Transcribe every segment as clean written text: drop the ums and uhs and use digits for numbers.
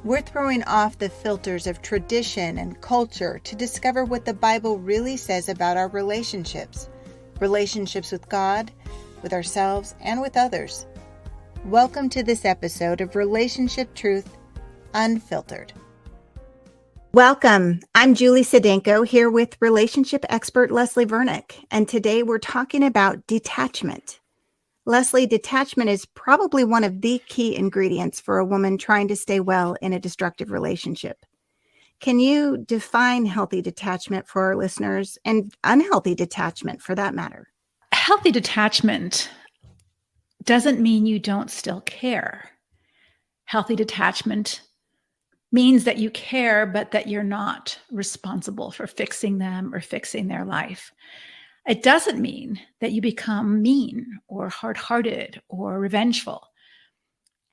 We're throwing off the filters of tradition and culture to discover what the Bible really says about our relationships with God, with ourselves, and with others. Welcome to this episode of Relationship Truth Unfiltered. Welcome. I'm Julie Sedenko here with relationship expert Leslie Vernick, and today we're talking about detachment. Leslie, detachment is probably one of the key ingredients for a woman trying to stay well in a destructive relationship. Can you define healthy detachment for our listeners and unhealthy detachment for that matter? Healthy detachment doesn't mean you don't still care. Healthy detachment means that you care, but that you're not responsible for fixing them or fixing their life. It doesn't mean that you become mean or hard-hearted or revengeful.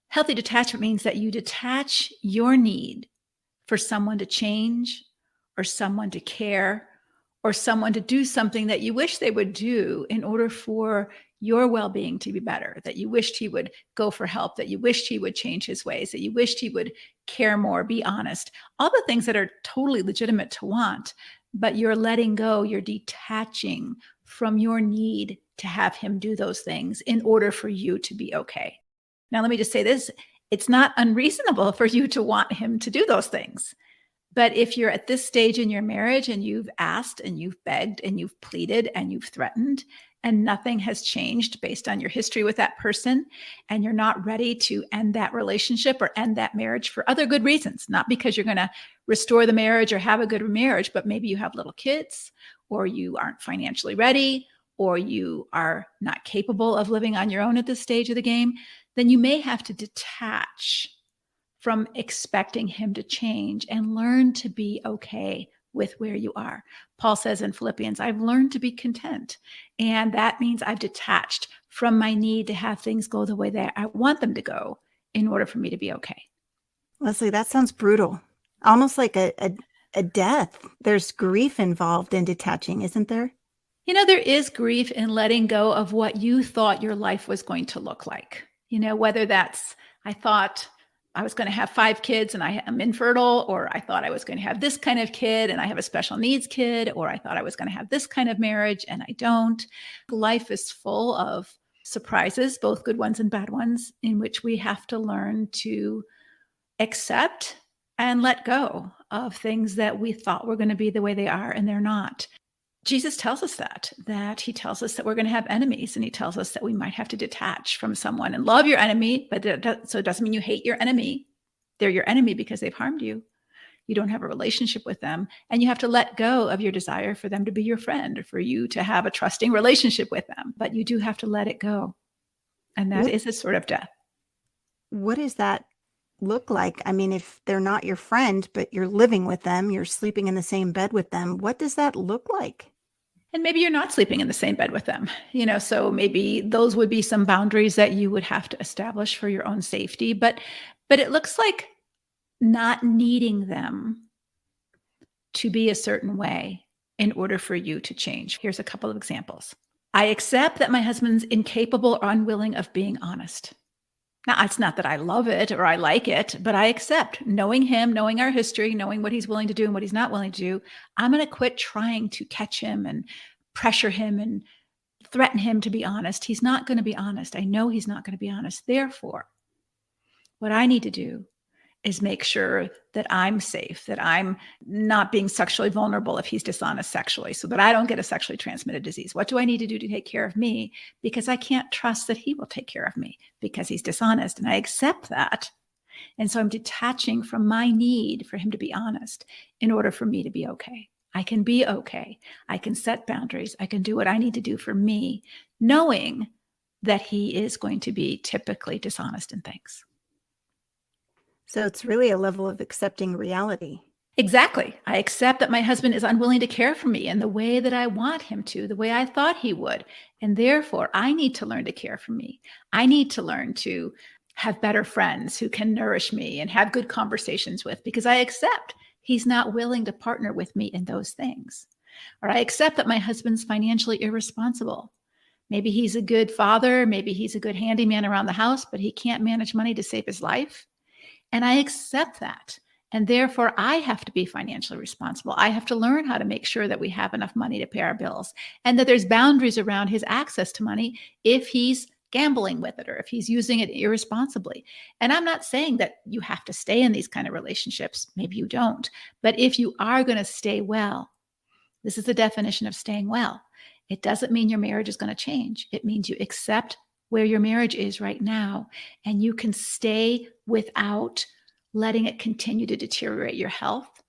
Healthy detachment means that you detach your need for someone to change or someone to care or someone to do something that you wish they would do in order for your well-being to be better, that you wished he would go for help, that you wished he would change his ways, that you wished he would care more, be honest, all the things that are totally legitimate to want, but you're letting go, you're detaching from your need to have him do those things in order for you to be okay. Now, let me just say this. It's not unreasonable for you to want him to do those things. But if you're at this stage in your marriage and you've asked and you've begged and you've pleaded and you've threatened and nothing has changed based on your history with that person, and you're not ready to end that relationship or end that marriage for other good reasons, not because you're going to restore the marriage or have a good marriage, but maybe you have little kids or you aren't financially ready or you are not capable of living on your own at this stage of the game, then you may have to detach from expecting him to change and learn to be okay with where you are. Paul says in Philippians, I've learned to be content. And that means I've detached from my need to have things go the way that I want them to go in order for me to be okay. Leslie, that sounds brutal. Almost like a death. There's grief involved in detaching, isn't there? You know, there is grief in letting go of what you thought your life was going to look like. You know, whether that's, I thought I was going to have 5 kids and I am infertile, or I thought I was going to have this kind of kid and I have a special needs kid, or I thought I was going to have this kind of marriage and I don't. Life is full of surprises, both good ones and bad ones, in which we have to learn to accept and let go of things that we thought were going to be the way they are and they're not. Jesus tells us that he tells us that we're going to have enemies, and he tells us that we might have to detach from someone and love your enemy. But so it doesn't mean you hate your enemy. They're your enemy because they've harmed you. You don't have a relationship with them, and you have to let go of your desire for them to be your friend or for you to have a trusting relationship with them. But you do have to let it go. And that is a sort of death. What does that look like? I mean, if they're not your friend, but you're living with them, you're sleeping in the same bed with them, what does that look like? And maybe you're not sleeping in the same bed with them, you know, so maybe those would be some boundaries that you would have to establish for your own safety. But it looks like not needing them to be a certain way in order for you to change. Here's a couple of examples. I accept that my husband's incapable or unwilling of being honest. Now, it's not that I love it or I like it, but I accept, knowing him, knowing our history, knowing what he's willing to do and what he's not willing to do, I'm going to quit trying to catch him and pressure him and threaten him to be honest. He's not going to be honest. I know he's not going to be honest. Therefore, what I need to do is make sure that I'm safe, that I'm not being sexually vulnerable if he's dishonest sexually, so that I don't get a sexually transmitted disease. What do I need to do to take care of me? Because I can't trust that he will take care of me because he's dishonest, and I accept that. And so I'm detaching from my need for him to be honest in order for me to be okay. I can be okay. I can set boundaries. I can do what I need to do for me, knowing that he is going to be typically dishonest in things. So it's really a level of accepting reality. Exactly. I accept that my husband is unwilling to care for me in the way that I want him to, the way I thought he would. And therefore, I need to learn to care for me. I need to learn to have better friends who can nourish me and have good conversations with, because I accept he's not willing to partner with me in those things. Or I accept that my husband's financially irresponsible. Maybe he's a good father. Maybe he's a good handyman around the house, but he can't manage money to save his life. And I accept that. And therefore, I have to be financially responsible. I have to learn how to make sure that we have enough money to pay our bills and that there's boundaries around his access to money if he's gambling with it or if he's using it irresponsibly. And I'm not saying that you have to stay in these kind of relationships. Maybe you don't. But if you are going to stay well, this is the definition of staying well. It doesn't mean your marriage is going to change. It means you accept where your marriage is right now, and you can stay without letting it continue to deteriorate your health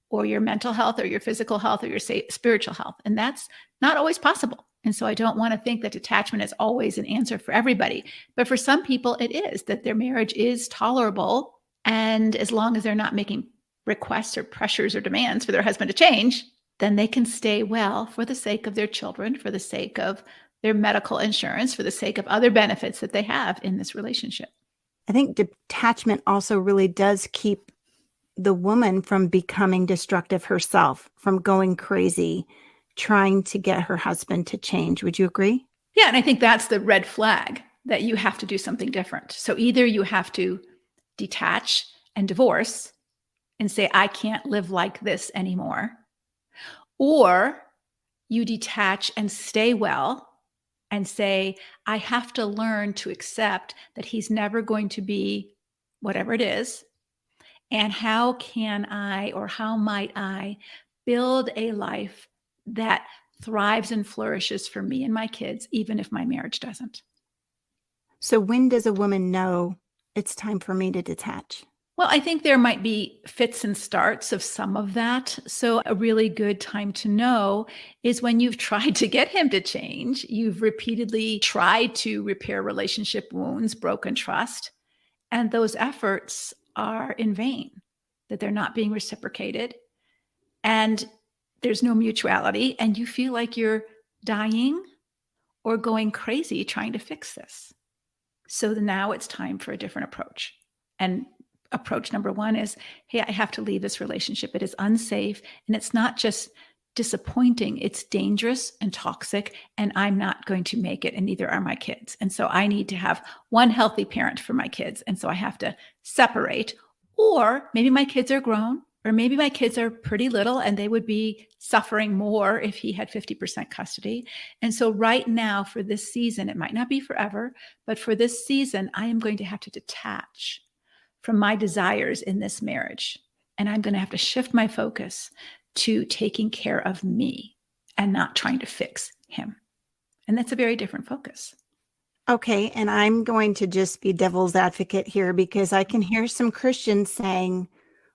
or your mental health or your physical health or your spiritual health. And that's not always possible. And so I don't want to think that detachment is always an answer for everybody. But for some people, it is, that their marriage is tolerable. And as long as they're not making requests or pressures or demands for their husband to change, then they can stay well for the sake of their children, for the sake of their medical insurance, for the sake of other benefits that they have in this relationship. I think detachment also really does keep the woman from becoming destructive herself, from going crazy, trying to get her husband to change. Would you agree? Yeah, and I think that's the red flag, that you have to do something different. So either you have to detach and divorce and say, I can't live like this anymore, or you detach and stay well and say, I have to learn to accept that he's never going to be whatever it is. And how can I, or how might I, build a life that thrives and flourishes for me and my kids, even if my marriage doesn't? So when does a woman know it's time for me to detach? Well, I think there might be fits and starts of some of that. So a really good time to know is when you've tried to get him to change. You've repeatedly tried to repair relationship wounds, broken trust, and those efforts are in vain, that they're not being reciprocated, and there's no mutuality, and you feel like you're dying or going crazy trying to fix this. So now it's time for a different approach. And approach number one is, hey, I have to leave this relationship. It is unsafe. And it's not just disappointing, it's dangerous and toxic. And I'm not going to make it. And neither are my kids. And so I need to have one healthy parent for my kids. And so I have to separate. Or maybe my kids are grown, or maybe my kids are pretty little and they would be suffering more if he had 50% custody. And so right now, for this season, it might not be forever, but for this season, I am going to have to detach from my desires in this marriage. And I'm going to have to shift my focus to taking care of me and not trying to fix him. And that's a very different focus. Okay, and I'm going to just be devil's advocate here because I can hear some Christians saying,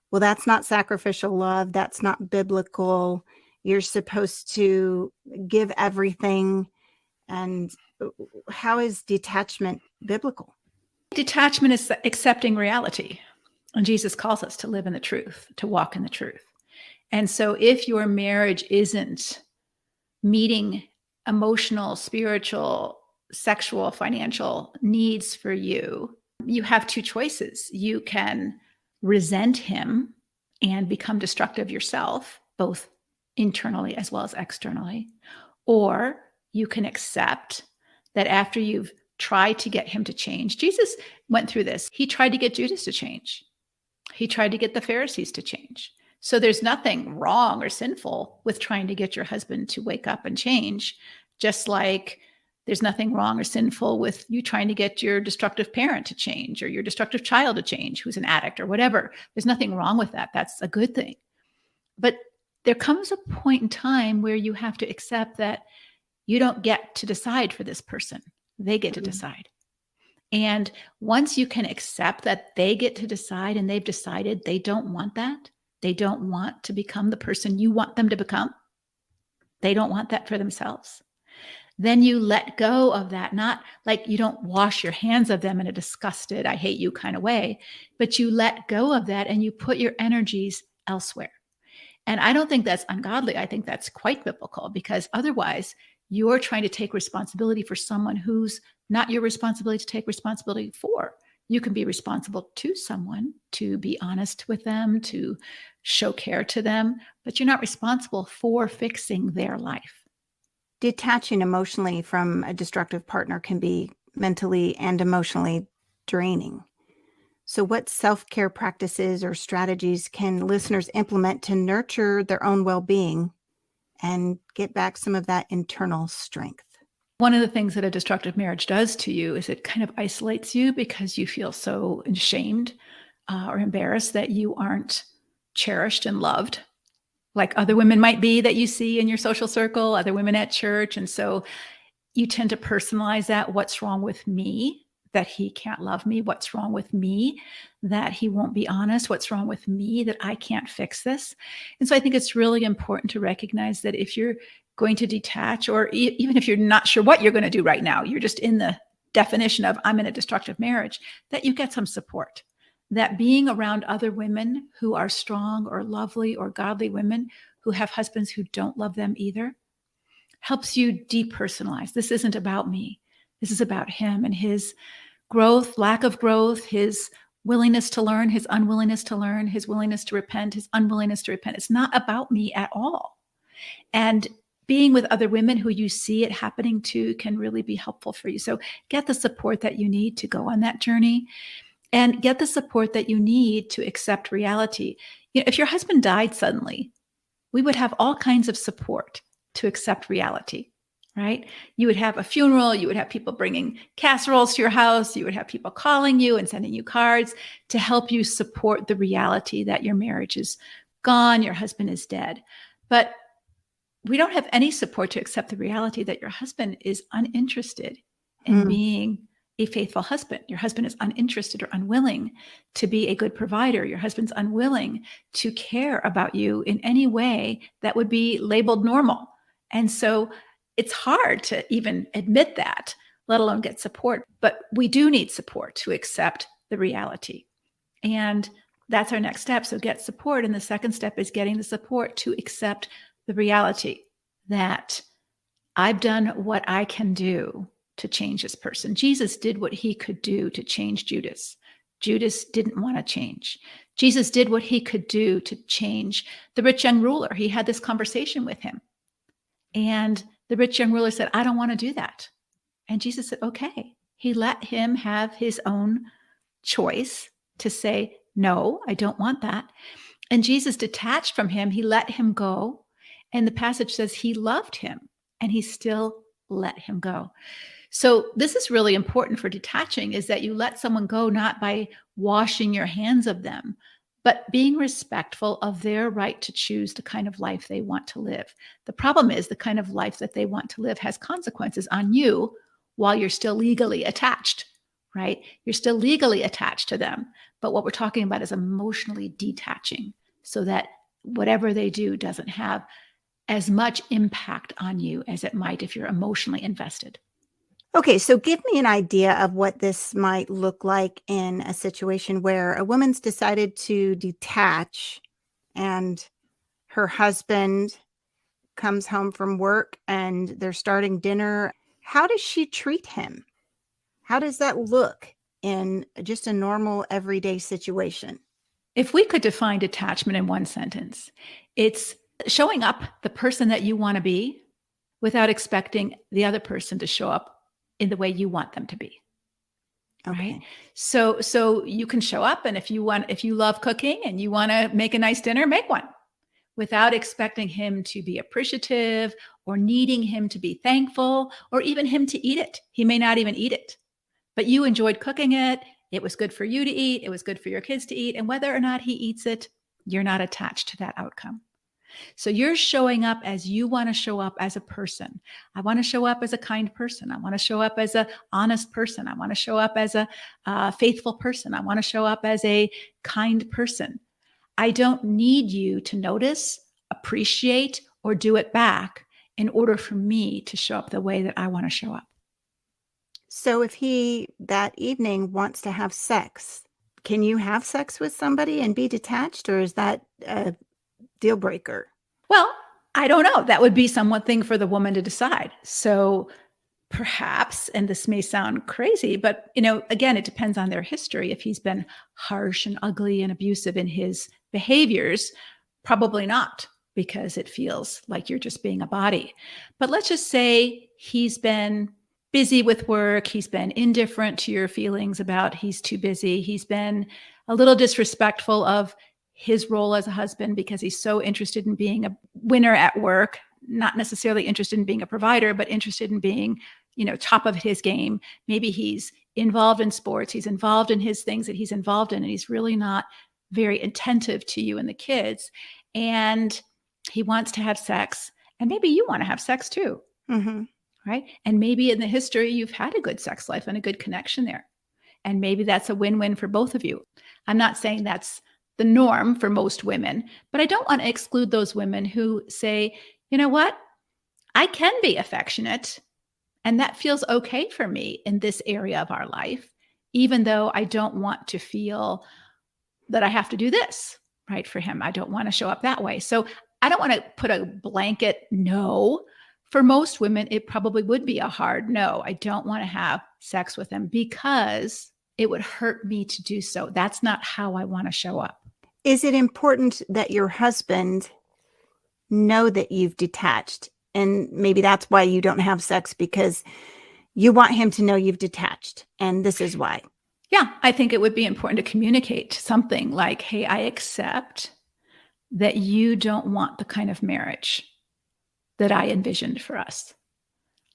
well, that's not sacrificial love. That's not biblical. You're supposed to give everything. And how is detachment biblical? Detachment is accepting reality. And Jesus calls us to live in the truth, to walk in the truth. And so if your marriage isn't meeting emotional, spiritual, sexual, financial needs for you, you have two choices. You can resent him and become destructive yourself, both internally as well as externally, or you can accept that after you've tried to get him to change. Jesus went through this. He tried to get Judas to change. He tried to get the Pharisees to change. So there's nothing wrong or sinful with trying to get your husband to wake up and change, just like there's nothing wrong or sinful with you trying to get your destructive parent to change or your destructive child to change who's an addict or whatever. There's nothing wrong with that. That's a good thing. But there comes a point in time where you have to accept that you don't get to decide for this person. They get to decide. And once you can accept that they get to decide and they've decided they don't want that, they don't want to become the person you want them to become, they don't want that for themselves, then you let go of that. Not like you don't wash your hands of them in a disgusted, I hate you kind of way, but you let go of that and you put your energies elsewhere. And I don't think that's ungodly. I think that's quite biblical, because otherwise you're trying to take responsibility for someone who's not your responsibility to take responsibility for. You can be responsible to someone, to be honest with them, to show care to them, but you're not responsible for fixing their life. Detaching emotionally from a destructive partner can be mentally and emotionally draining. So, what self care practices or strategies can listeners implement to nurture their own well being and get back some of that internal strength? One of the things that a destructive marriage does to you is it kind of isolates you because you feel so ashamed or embarrassed that you aren't cherished and loved like other women might be that you see in your social circle, other women at church. And so you tend to personalize that. What's wrong with me that he can't love me? What's wrong with me that he won't be honest? What's wrong with me that I can't fix this? And so I think it's really important to recognize that if you're going to detach, or even if you're not sure what you're going to do right now, you're just in the definition of I'm in a destructive marriage, that you get some support. That being around other women who are strong or lovely or godly women who have husbands who don't love them either helps you depersonalize. This isn't about me. This is about him and his growth, lack of growth, his willingness to learn, his unwillingness to learn, his willingness to repent, his unwillingness to repent. It's not about me at all. And being with other women who you see it happening to can really be helpful for you. So get the support that you need to go on that journey. And get the support that you need to accept reality. You know, if your husband died suddenly, we would have all kinds of support to accept reality, right? You would have a funeral. You would have people bringing casseroles to your house. You would have people calling you and sending you cards to help you support the reality that your marriage is gone, your husband is dead. But we don't have any support to accept the reality that your husband is uninterested in being a faithful husband. Your husband is uninterested or unwilling to be a good provider. Your husband's unwilling to care about you in any way that would be labeled normal. And so it's hard to even admit that, let alone get support. But we do need support to accept the reality. And that's our next step. So get support. And the second step is getting the support to accept the reality that I've done what I can do to change this person. Jesus did what he could do to change Judas. Judas didn't want to change. Jesus did what he could do to change the rich young ruler. He had this conversation with him. And the rich young ruler said, I don't want to do that. And Jesus said, okay. He let him have his own choice to say, no, I don't want that. And Jesus detached from him. He let him go. And the passage says he loved him and he still let him go. So this is really important for detaching, is that you let someone go not by washing your hands of them, but being respectful of their right to choose the kind of life they want to live. The problem is the kind of life that they want to live has consequences on you while you're still legally attached, right? You're still legally attached to them. But what we're talking about is emotionally detaching so that whatever they do doesn't have as much impact on you as it might if you're emotionally invested. Okay, so give me an idea of what this might look like in a situation where a woman's decided to detach and her husband comes home from work and they're starting dinner. How does she treat him? How does that look in just a normal everyday situation? If we could define detachment in one sentence, it's showing up the person that you want to be without expecting the other person to show up in the way you want them to be. Okay. Right. So you can show up, and if you love cooking and you want to make a nice dinner, make one without expecting him to be appreciative or needing him to be thankful or even him to eat it. He may not even eat it, but you enjoyed cooking it. It was good for you to eat. It was good for your kids to eat. And whether or not he eats it, you're not attached to that outcome. So you're showing up as you want to show up as a person. I want to show up as a kind person. I want to show up as an honest person. I want to show up as a faithful person. I want to show up as a kind person. I don't need you to notice, appreciate, or do it back in order for me to show up the way that I want to show up. So if he that evening wants to have sex, can you have sex with somebody and be detached, or is that a deal breaker? Well, I don't know. That would be somewhat thing for the woman to decide. So perhaps, and this may sound crazy, but again, it depends on their history. If he's been harsh and ugly and abusive in his behaviors, probably not, because it feels like you're just being a body. But let's just say he's been busy with work. He's been indifferent to your feelings about he's too busy. He's been a little disrespectful of his role as a husband because he's so interested in being a winner at work, not necessarily interested in being a provider, but interested in being, top of his game. Maybe he's involved in sports. He's involved in his things that he's involved in, and he's really not very attentive to you and the kids. And he wants to have sex, and maybe you want to have sex too. Mm-hmm. Right? And maybe in the history, you've had a good sex life and a good connection there. And maybe that's a win-win for both of you. I'm not saying that's the norm for most women, but I don't want to exclude those women who say, you know what? I can be affectionate, and that feels okay for me in this area of our life, even though I don't want to feel that I have to do this, right, for him. I don't want to show up that way. So I don't want to put a blanket no. For most women, it probably would be a hard no. I don't want to have sex with him because it would hurt me to do so. That's not how I want to show up. Is it important that your husband know that you've detached? And maybe that's why you don't have sex, because you want him to know you've detached. And this is why. Yeah, I think it would be important to communicate something like, hey, I accept that you don't want the kind of marriage that I envisioned for us.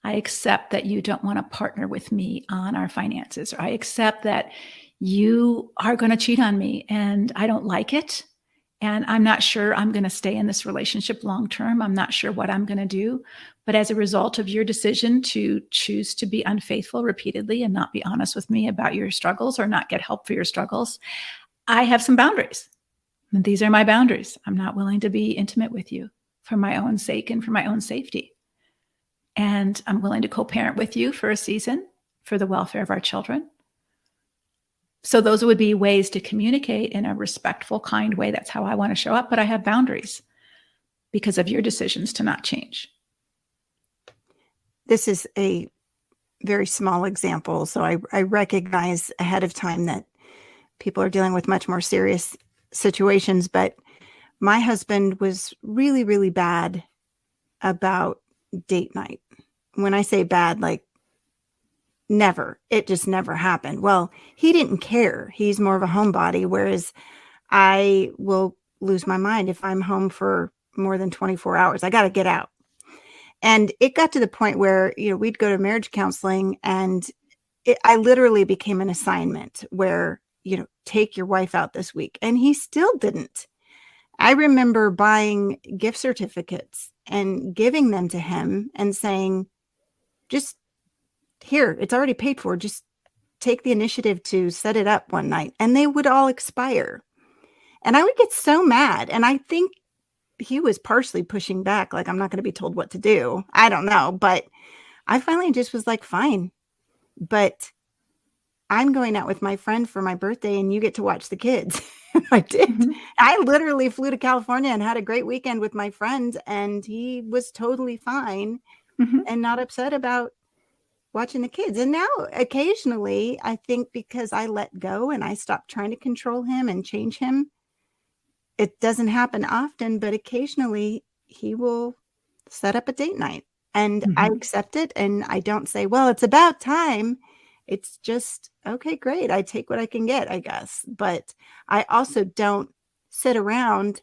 I accept that you don't want to partner with me on our finances. Or I accept that you are going to cheat on me and I don't like it. And I'm not sure I'm going to stay in this relationship long term. I'm not sure what I'm going to do. But as a result of your decision to choose to be unfaithful repeatedly and not be honest with me about your struggles or not get help for your struggles, I have some boundaries. And these are my boundaries. I'm not willing to be intimate with you for my own sake and for my own safety. And I'm willing to co-parent with you for a season for the welfare of our children. So those would be ways to communicate in a respectful, kind way. That's how I want to show up. But I have boundaries because of your decisions to not change. This is a very small example. So I recognize ahead of time that people are dealing with much more serious situations. But my husband was really, really bad about date night. When I say bad, like never, it just never happened. Well, he didn't care. He's more of a homebody, whereas I will lose my mind if I'm home for more than 24 hours. I got to get out. And it got to the point where, we'd go to marriage counseling, and I literally became an assignment where, take your wife out this week. And he still didn't. I remember buying gift certificates and giving them to him and saying, just here, it's already paid for. Just take the initiative to set it up one night. And they would all expire. And I would get so mad. And I think he was partially pushing back, like, I'm not going to be told what to do. I don't know. But I finally just was like, fine. But I'm going out with my friend for my birthday and you get to watch the kids. I did. Mm-hmm. I literally flew to California and had a great weekend with my friend, and he was totally fine and not upset about watching the kids. And now occasionally, I think because I let go and I stopped trying to control him and change him, it doesn't happen often, but occasionally he will set up a date night, and I accept it. And I don't say, well, it's about time. It's just, okay, great. I take what I can get, I guess. But I also don't sit around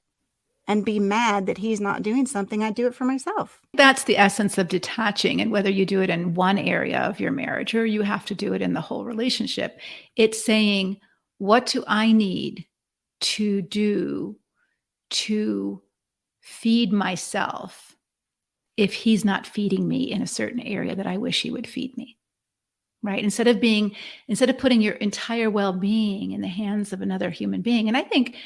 and be mad that he's not doing something. I do it for myself. That's the essence of detaching. And whether you do it in one area of your marriage or you have to do it in the whole relationship, it's saying, what do I need to do to feed myself if he's not feeding me in a certain area that I wish he would feed me? Right? Instead of putting your entire well-being in the hands of another human being. And I think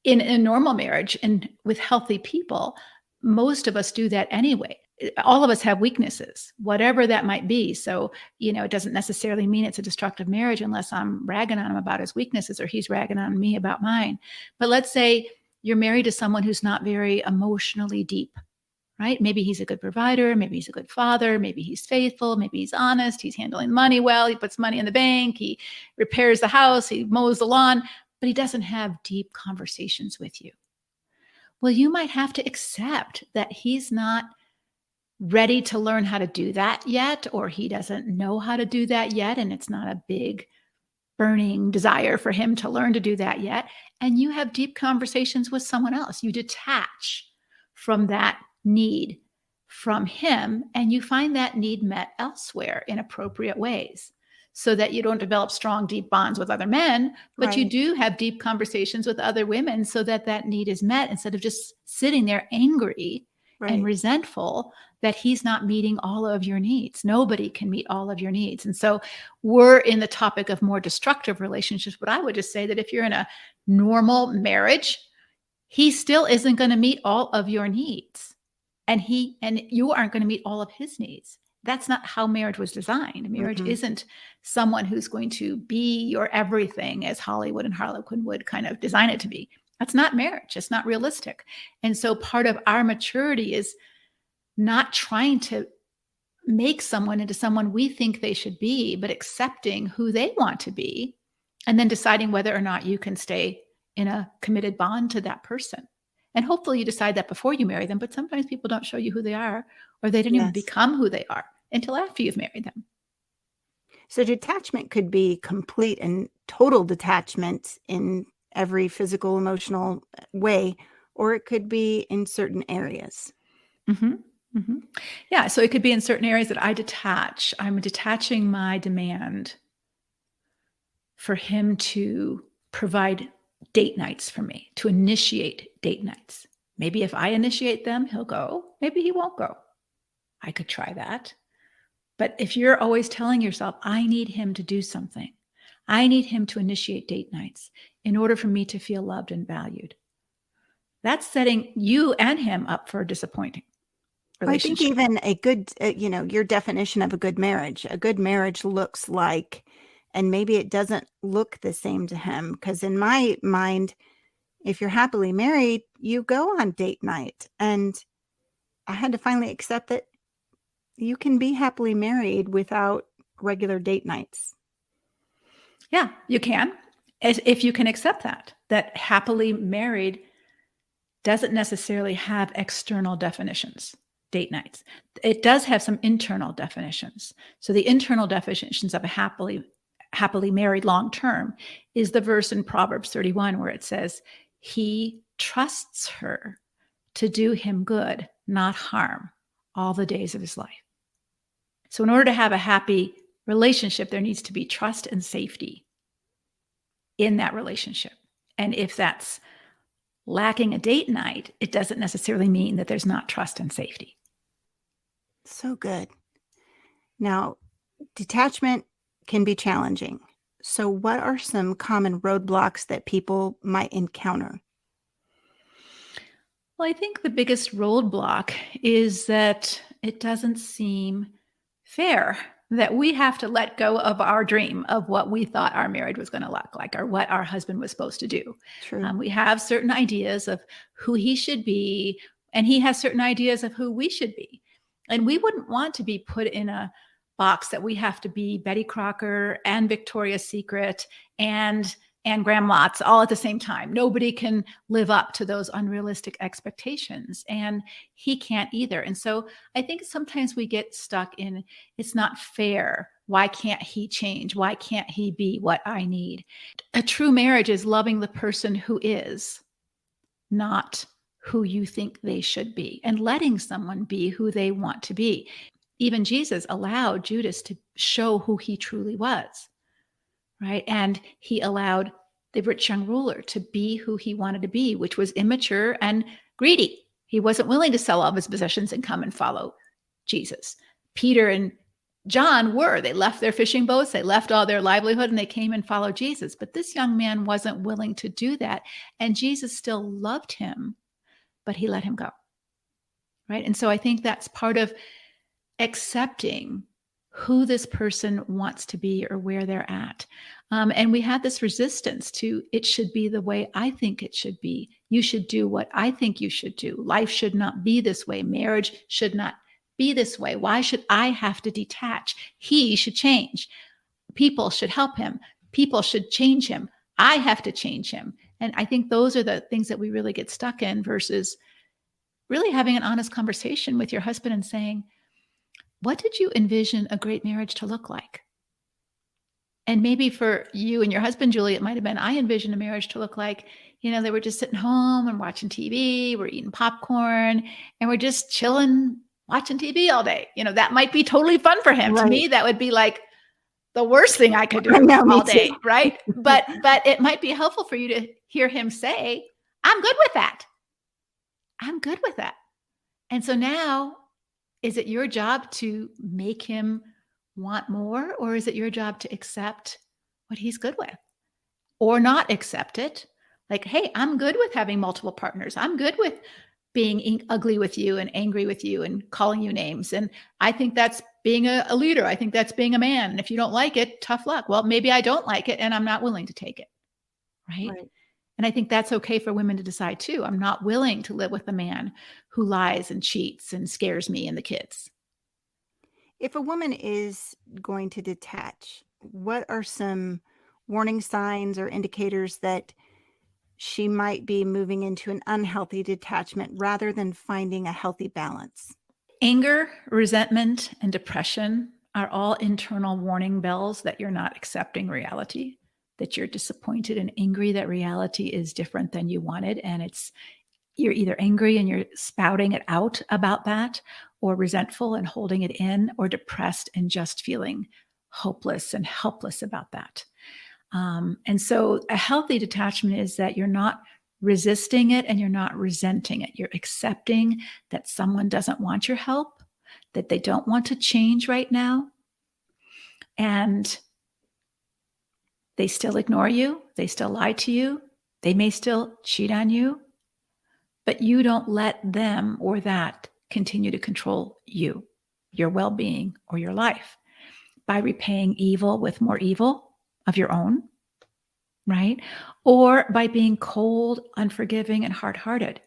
in a normal marriage and with healthy people, most of us do that anyway. All of us have weaknesses, whatever that might be. So, it doesn't necessarily mean it's a destructive marriage unless I'm ragging on him about his weaknesses or he's ragging on me about mine. But let's say you're married to someone who's not very emotionally deep. Right? Maybe he's a good provider. Maybe he's a good father. Maybe he's faithful. Maybe he's honest. He's handling money well. He puts money in the bank. He repairs the house. He mows the lawn, but he doesn't have deep conversations with you. Well, you might have to accept that he's not ready to learn how to do that yet, or he doesn't know how to do that yet, and it's not a big burning desire for him to learn to do that yet. And you have deep conversations with someone else. You detach from that need from him, and you find that need met elsewhere in appropriate ways, so that you don't develop strong, deep bonds with other men, but you Right. do have deep conversations with other women so that that need is met, instead of just sitting there angry and Right. resentful that he's not meeting all of your needs. Nobody can meet all of your needs. And so we're in the topic of more destructive relationships, but I would just say that if you're in a normal marriage, he still isn't going to meet all of your needs. And you aren't going to meet all of his needs. That's not how marriage was designed. Marriage Hmm. isn't someone who's going to be your everything, as Hollywood and Harlequin would kind of design it to be. That's not marriage. It's not realistic. And so part of our maturity is not trying to make someone into someone we think they should be, but accepting who they want to be, and then deciding whether or not you can stay in a committed bond to that person. And hopefully you decide that before you marry them, but sometimes people don't show you who they are, or they didn't even Yes. become who they are until after you've married them. So detachment could be complete and total detachment in every physical, emotional way, or it could be in certain areas. Mm-hmm. Mm-hmm. Yeah. So it could be in certain areas that I detach. I'm detaching my demand for him to provide date nights for me, to initiate date nights. Maybe if I initiate them, he'll go. Maybe he won't go. I could try that. But if you're always telling yourself, I need him to do something, I need him to initiate date nights in order for me to feel loved and valued, that's setting you and him up for a disappointing I think relationship. even a good, your definition of a good marriage looks like, and maybe it doesn't look the same to him, because in my mind, if you're happily married, you go on date night. And I had to finally accept that you can be happily married without regular date nights. Yeah, you can. If you can accept that happily married doesn't necessarily have external definitions, date nights. It does have some internal definitions. So the internal definitions of a happily married long term is the verse in Proverbs 31 where it says, he trusts her to do him good, not harm, all the days of his life. So in order to have a happy relationship, there needs to be trust and safety in that relationship. And if that's lacking a date night, it doesn't necessarily mean that there's not trust and safety. So good. Now, detachment can be challenging. So, what are some common roadblocks that people might encounter? Well, I think the biggest roadblock is that it doesn't seem fair that we have to let go of our dream of what we thought our marriage was going to look like or what our husband was supposed to do. True. We have certain ideas of who he should be, and he has certain ideas of who we should be. And we wouldn't want to be put in a box that we have to be Betty Crocker and Victoria's Secret and Graham Lotz all at the same time. Nobody can live up to those unrealistic expectations, and he can't either. And so I think sometimes we get stuck in, it's not fair. Why can't he change? Why can't he be what I need? A true marriage is loving the person who is, not who you think they should be, and letting someone be who they want to be. Even Jesus allowed Judas to show who he truly was, right? And he allowed the rich young ruler to be who he wanted to be, which was immature and greedy. He wasn't willing to sell all of his possessions and come and follow Jesus. Peter and John were. They left their fishing boats, they left all their livelihood, and they came and followed Jesus. But this young man wasn't willing to do that. And Jesus still loved him, but he let him go, right? And so I think that's part of accepting who this person wants to be or where they're at. And we have this resistance to, it should be the way I think it should be. You should do what I think you should do. Life should not be this way. Marriage should not be this way. Why should I have to detach? He should change. People should help him. People should change him. I have to change him. And I think those are the things that we really get stuck in versus really having an honest conversation with your husband and saying, what did you envision a great marriage to look like? And maybe for you and your husband, Julie, it might have been, I envisioned a marriage to look like, they were just sitting home and watching TV, we're eating popcorn, and we're just chilling, watching TV all day. That might be totally fun for him. Right. To me, that would be like the worst thing I could do all day, right? But it might be helpful for you to hear him say, I'm good with that. I'm good with that. And so now, is it your job to make him want more, or is it your job to accept what he's good with or not accept it? Like, hey, I'm good with having multiple partners. I'm good with being ugly with you and angry with you and calling you names. And I think that's being a leader. I think that's being a man. And if you don't like it, tough luck. Well, maybe I don't like it and I'm not willing to take it. Right. And I think that's okay for women to decide too. I'm not willing to live with a man who lies and cheats and scares me and the kids. If a woman is going to detach, what are some warning signs or indicators that she might be moving into an unhealthy detachment rather than finding a healthy balance? Anger, resentment, and depression are all internal warning bells that you're not accepting reality, that you're disappointed and angry that reality is different than you wanted. And you're either angry and you're spouting it out about that, or resentful and holding it in, or depressed and just feeling hopeless and helpless about that. And so a healthy detachment is that you're not resisting it and you're not resenting it. You're accepting that someone doesn't want your help, that they don't want to change right now, and they still ignore you. They still lie to you. They may still cheat on you, but you don't let them or that continue to control you, your well-being, or your life by repaying evil with more evil of your own, right? Or by being cold, unforgiving, and hard-hearted.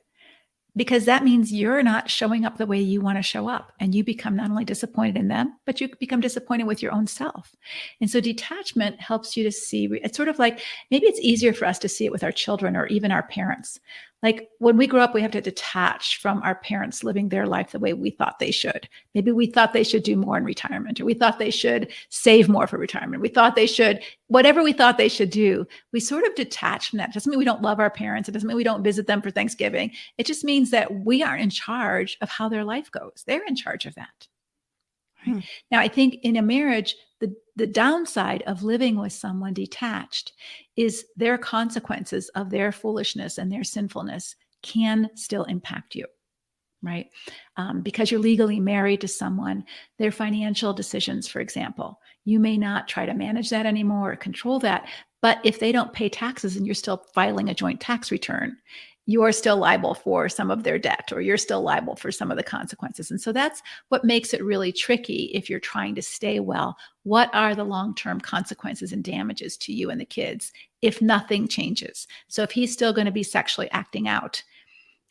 Because that means you're not showing up the way you want to show up. And you become not only disappointed in them, but you become disappointed with your own self. And so detachment helps you to see, it's sort of like, maybe it's easier for us to see it with our children or even our parents. Like when we grow up, we have to detach from our parents living their life the way we thought they should. Maybe we thought they should do more in retirement, or we thought they should save more for retirement. We thought they should, whatever we thought they should do, we sort of detach from that. It doesn't mean we don't love our parents. It doesn't mean we don't visit them for Thanksgiving. It just means that we aren't in charge of how their life goes. They're in charge of that. Right? Now, I think in a marriage, the downside of living with someone detached is their consequences of their foolishness and their sinfulness can still impact you, right? Because you're legally married to someone, their financial decisions, for example, you may not try to manage that anymore or control that. But if they don't pay taxes and you're still filing a joint tax return, you're still liable for some of their debt, or you're still liable for some of the consequences. And so that's what makes it really tricky if you're trying to stay well. What are the long-term consequences and damages to you and the kids if nothing changes? So if he's still going to be sexually acting out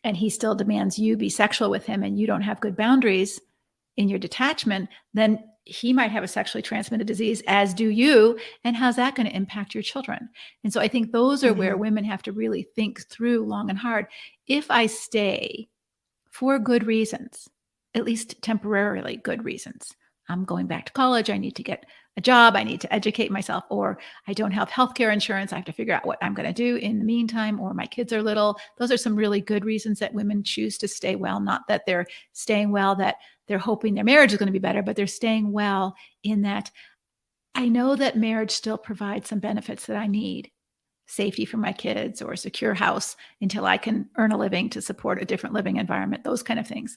and he still demands you be sexual with him and you don't have good boundaries in your detachment, then he might have a sexually transmitted disease, as do you. And how's that going to impact your children? And so I think those are where women have to really think through long and hard. If I stay for good reasons, at least temporarily good reasons, I'm going back to college, I need to get a job, I need to educate myself, or I don't have healthcare insurance, I have to figure out what I'm going to do in the meantime, or my kids are little. Those are some really good reasons that women choose to stay well, not that they're staying well, that they're hoping their marriage is going to be better, but they're staying well in that I know that marriage still provides some benefits that I need. Safety for my kids, or a secure house until I can earn a living to support a different living environment, those kind of things.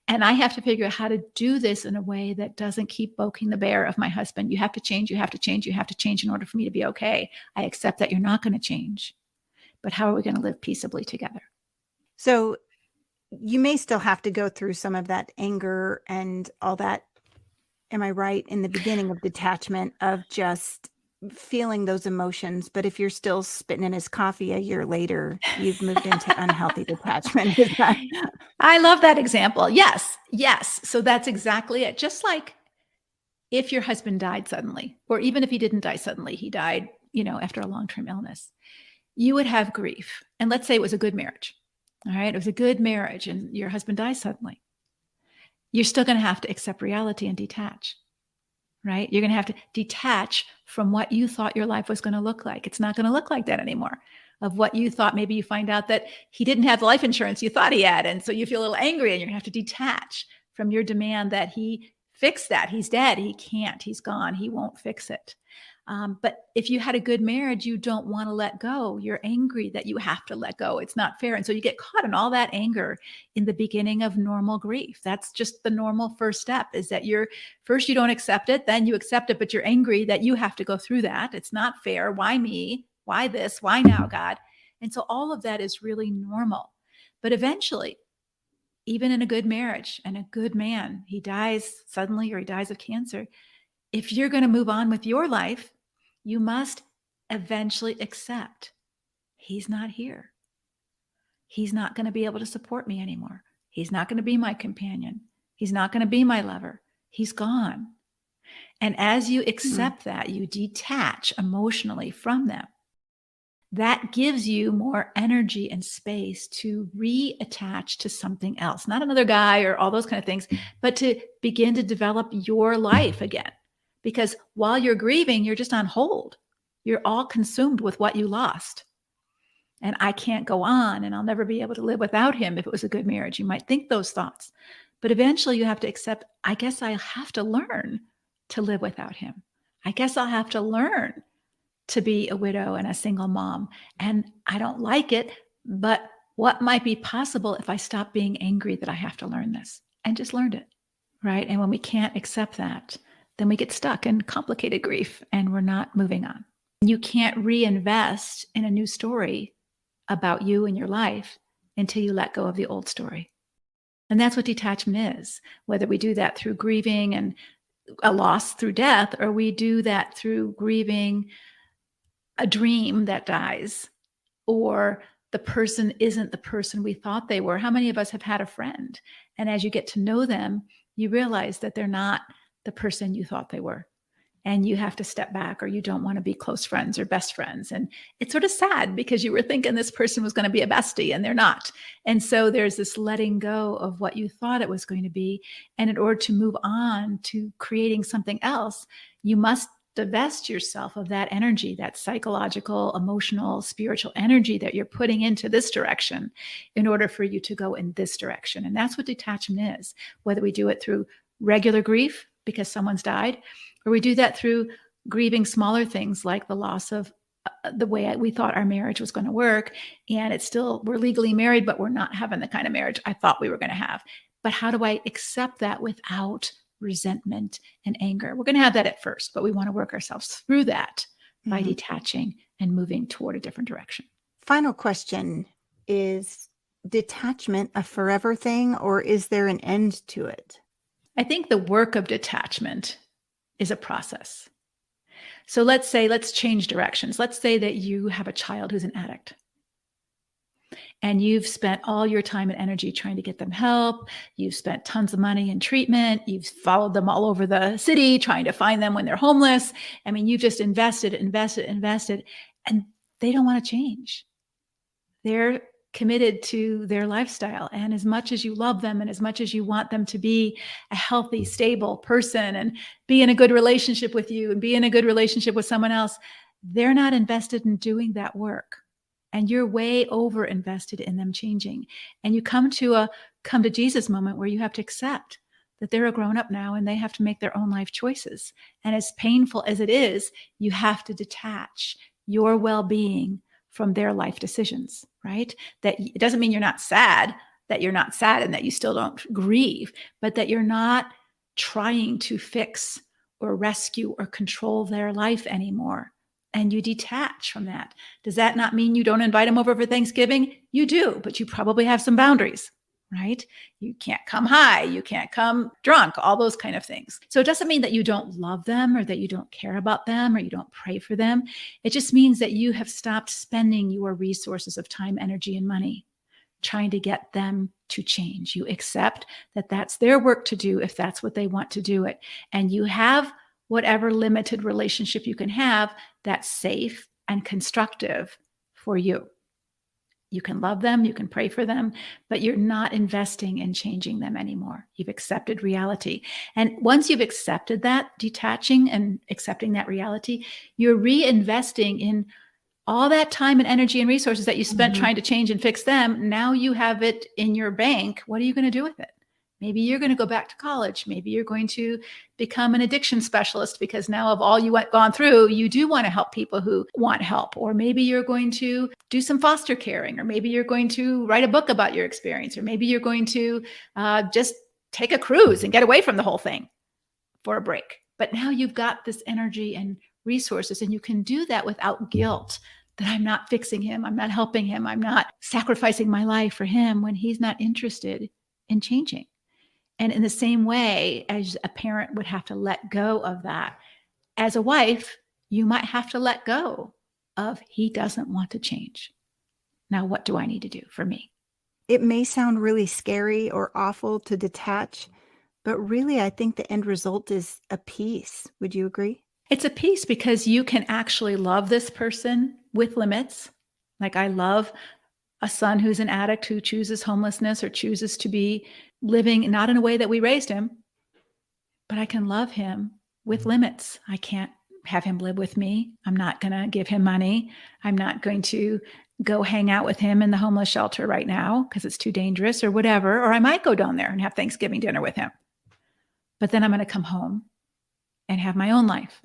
And I have to figure out how to do this in a way that doesn't keep poking the bear of my husband. You have to change, you have to change, you have to change in order for me to be okay. I accept that you're not going to change, but how are we going to live peaceably together? So you may still have to go through some of that anger and all that. Am I right in the beginning of detachment, of just feeling those emotions? But if you're still spitting in his coffee a year later, you've moved into unhealthy detachment. Is that? I love that example. Yes. Yes. So that's exactly it. Just like if your husband died suddenly, or even if he didn't die suddenly, he died, after a long-term illness, you would have grief. And let's say it was a good marriage. All right. It was a good marriage and your husband dies suddenly. You're still going to have to accept reality and detach, right? You're going to have to detach from what you thought your life was going to look like. It's not going to look like that anymore. Of what you thought, maybe you find out that he didn't have the life insurance you thought he had. And so you feel a little angry and you're going to have to detach from your demand that he fix that. He's dead. He can't. He's gone. He won't fix it. But if you had a good marriage, you don't want to let go. You're angry that you have to let go. It's not fair. And so you get caught in all that anger in the beginning of normal grief. That's just the normal first step, is that you're first, you don't accept it, then you accept it, but you're angry that you have to go through that. It's not fair. Why me? Why this? Why now, God? And so all of that is really normal. But eventually, even in a good marriage and a good man, he dies suddenly or he dies of cancer. If you're going to move on with your life, you must eventually accept he's not here. He's not going to be able to support me anymore. He's not going to be my companion. He's not going to be my lover. He's gone. And as you accept that, you detach emotionally from them. That gives you more energy and space to reattach to something else, not another guy or all those kind of things, but to begin to develop your life again. Because while you're grieving, you're just on hold. You're all consumed with what you lost. And I can't go on, and I'll never be able to live without him if it was a good marriage. You might think those thoughts. But eventually you have to accept, I guess I have to learn to live without him. I guess I'll have to learn to be a widow and a single mom. And I don't like it, but what might be possible if I stop being angry that I have to learn this, and just learned it, right? And when we can't accept that, then we get stuck in complicated grief and we're not moving on. You can't reinvest in a new story about you and your life until you let go of the old story. And that's what detachment is, whether we do that through grieving and a loss through death, or we do that through grieving a dream that dies, or the person isn't the person we thought they were. How many of us have had a friend, and as you get to know them, you realize that they're not the person you thought they were, and you have to step back, or you don't want to be close friends or best friends. And it's sort of sad because you were thinking this person was going to be a bestie and they're not. And so there's this letting go of what you thought it was going to be. And in order to move on to creating something else, you must divest yourself of that energy, that psychological, emotional, spiritual energy that you're putting into this direction in order for you to go in this direction. And that's what detachment is, whether we do it through regular grief because someone's died, or we do that through grieving smaller things like the loss of the way we thought our marriage was going to work. And it's still, we're legally married, but we're not having the kind of marriage I thought we were going to have. But how do I accept that without resentment and anger? We're going to have that at first, but we want to work ourselves through that by detaching and moving toward a different direction. Final question: is detachment a forever thing, or is there an end to it? I think the work of detachment is a process. So let's change directions. Let's say that you have a child who's an addict, and you've spent all your time and energy trying to get them help. You've spent tons of money in treatment. You've followed them all over the city trying to find them when they're homeless. I mean, you've just invested, and they don't want to change. They're committed to their lifestyle. And as much as you love them and as much as you want them to be a healthy, stable person and be in a good relationship with you and be in a good relationship with someone else, they're not invested in doing that work. And you're way over invested in them changing. And you come to Jesus moment where you have to accept that they're a grown up now and they have to make their own life choices. And as painful as it is, you have to detach your well-being from their life decisions, right? That it doesn't mean you're not sad, and that you still don't grieve, but that you're not trying to fix or rescue or control their life anymore. And you detach from that. Does that not mean you don't invite them over for Thanksgiving? You do, but you probably have some boundaries, right? You can't come high, you can't come drunk, all those kind of things. So it doesn't mean that you don't love them or that you don't care about them or you don't pray for them. It just means that you have stopped spending your resources of time, energy, and money trying to get them to change. You accept that that's their work to do if that's what they want to do it. And you have whatever limited relationship you can have that's safe and constructive for you. You can love them, you can pray for them, but you're not investing in changing them anymore. You've accepted reality. And once you've accepted that, detaching and accepting that reality, you're reinvesting in all that time and energy and resources that you spent trying to change and fix them. Now you have it in your bank. What are you going to do with it? Maybe you're going to go back to college. Maybe you're going to become an addiction specialist because now of all you gone through, you do want to help people who want help. Or maybe you're going to do some foster caring, or maybe you're going to write a book about your experience, or maybe you're going to just take a cruise and get away from the whole thing for a break. But now you've got this energy and resources, and you can do that without guilt that I'm not fixing him, I'm not helping him, I'm not sacrificing my life for him when he's not interested in changing. And in the same way as a parent would have to let go of that, as a wife, you might have to let go of he doesn't want to change. Now, what do I need to do for me? It may sound really scary or awful to detach, but really, I think the end result is a peace. Would you agree? It's a peace because you can actually love this person with limits. Like I love a son who's an addict who chooses homelessness or chooses to be living not in a way that we raised him, but I can love him with limits. I can't have him live with me. I'm not going to give him money. I'm not going to go hang out with him in the homeless shelter right now because it's too dangerous or whatever. Or I might go down there and have Thanksgiving dinner with him. But then I'm going to come home and have my own life.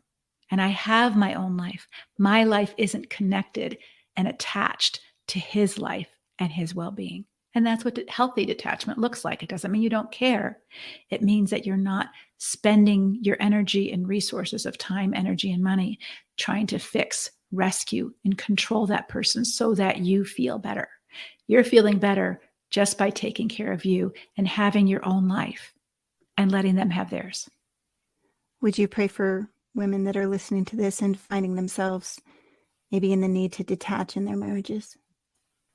And I have my own life. My life isn't connected and attached to his life and his well-being. And that's what healthy detachment looks like. It doesn't mean you don't care. It means that you're not spending your energy and resources of time, energy, and money trying to fix, rescue, and control that person so that you feel better. You're feeling better just by taking care of you and having your own life and letting them have theirs. Would you pray for women that are listening to this and finding themselves maybe in the need to detach in their marriages?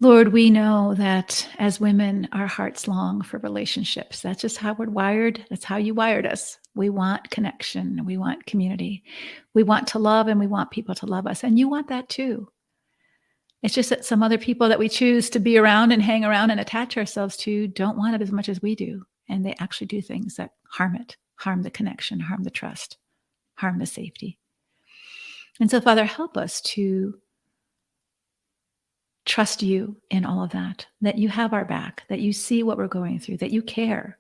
Lord, we know that as women, our hearts long for relationships. That's just how we're wired. That's how you wired us. We want connection. We want community. We want to love, and we want people to love us. And you want that too. It's just that some other people that we choose to be around and hang around and attach ourselves to don't want it as much as we do. And they actually do things that harm it, harm the connection, harm the trust, harm the safety. And so, Father, help us to trust you in all of that you have our back, that you see what we're going through, that you care,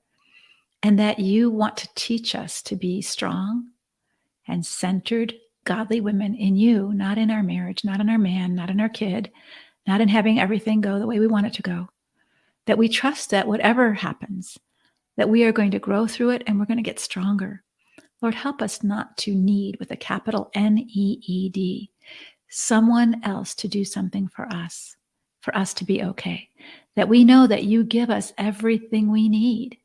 and that you want to teach us to be strong and centered, godly women in you, not in our marriage, not in our man, not in our kid, not in having everything go the way we want it to go. That we trust that whatever happens, that we are going to grow through it and we're going to get stronger. Lord, help us not to need, with a capital N-E-E-D, someone else to do something for us to be okay. That we know that you give us everything we need.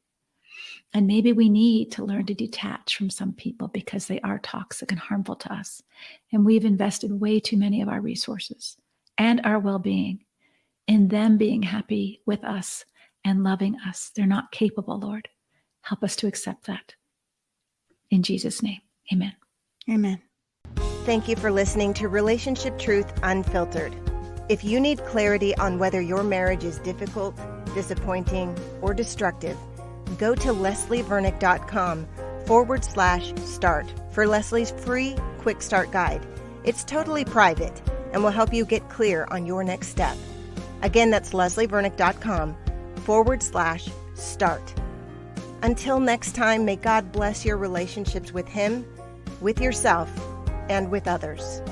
And maybe we need to learn to detach from some people because they are toxic and harmful to us. And we've invested way too many of our resources and our well-being in them being happy with us and loving us. They're not capable, Lord. Help us to accept that. In Jesus' name, amen. Amen. Thank you for listening to Relationship Truth Unfiltered. If you need clarity on whether your marriage is difficult, disappointing, or destructive, go to leslievernick.com/start for Leslie's free quick start guide. It's totally private and will help you get clear on your next step. Again, that's leslievernick.com/start. Until next time, may God bless your relationships with Him, with yourself, and with others.